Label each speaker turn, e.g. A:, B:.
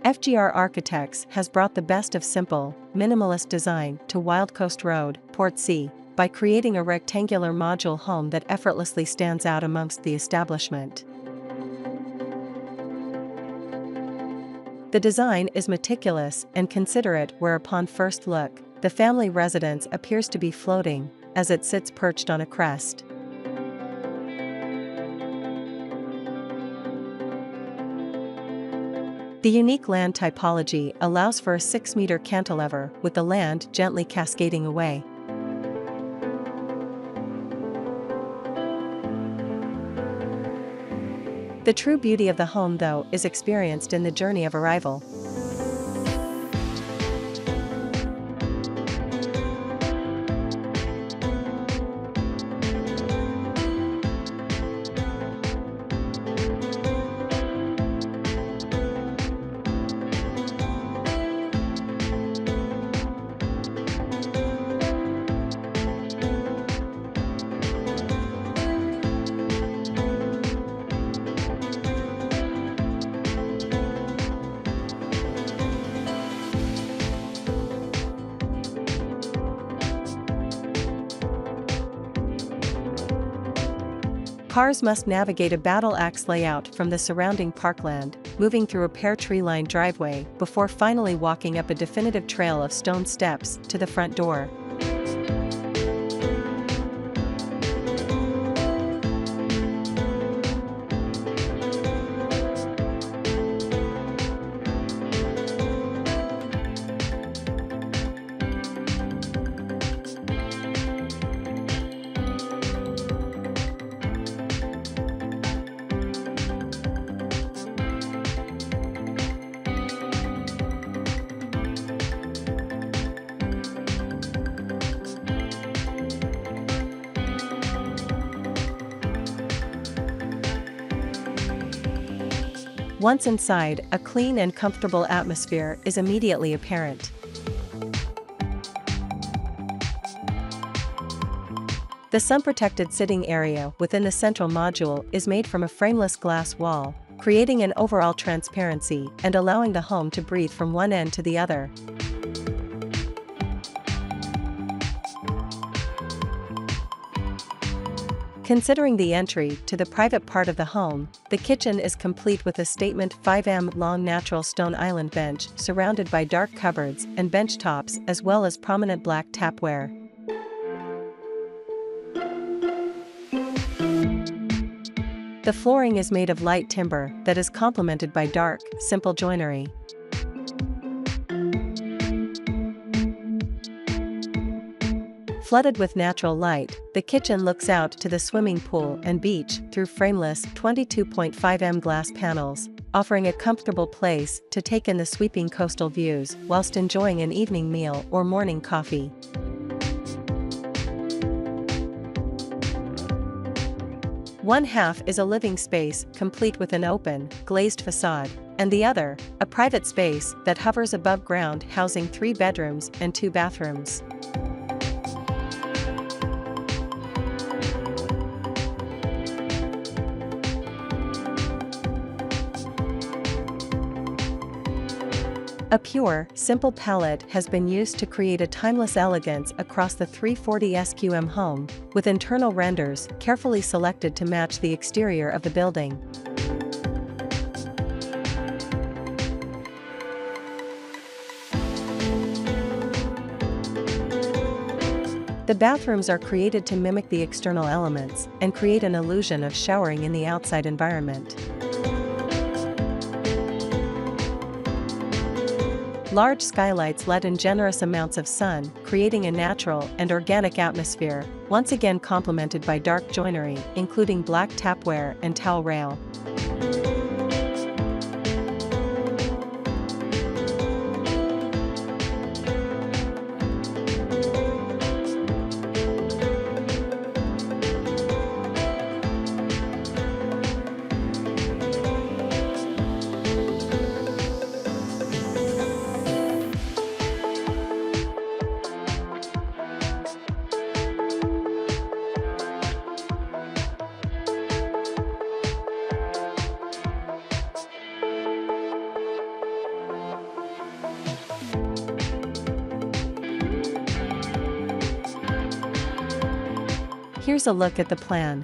A: FGR Architects has brought the best of simple, minimalist design to Wildcoast Road, Portsea, by creating a rectangular module home that effortlessly stands out amongst the establishment. The design is meticulous and considerate, where upon first look, the family residence appears to be floating, as it sits perched on a crest. The unique land typology allows for a 6-meter cantilever, with the land gently cascading away. The true beauty of the home, though, is experienced in the journey of arrival. Cars must navigate a battle-axe layout from the surrounding parkland, moving through a pear tree-lined driveway before finally walking up a definitive trail of stone steps to the front door. Once inside, a clean and comfortable atmosphere is immediately apparent. The sun-protected sitting area within the central module is made from a frameless glass wall, creating an overall transparency and allowing the home to breathe from one end to the other. Considering the entry to the private part of the home, the kitchen is complete with a statement 5 m long natural stone island bench surrounded by dark cupboards and bench tops, as well as prominent black tapware. The flooring is made of light timber that is complemented by dark, simple joinery. Flooded with natural light, the kitchen looks out to the swimming pool and beach through frameless 22.5 m glass panels, offering a comfortable place to take in the sweeping coastal views whilst enjoying an evening meal or morning coffee. One half is a living space complete with an open, glazed facade, and the other, a private space that hovers above ground, housing 3 bedrooms and 2 bathrooms. A pure, simple palette has been used to create a timeless elegance across the 340 SQM home, with internal renders carefully selected to match the exterior of the building. The bathrooms are created to mimic the external elements and create an illusion of showering in the outside environment. Large skylights let in generous amounts of sun, creating a natural and organic atmosphere, once again complemented by dark joinery, including black tapware and towel rail. Here's a look at the plan.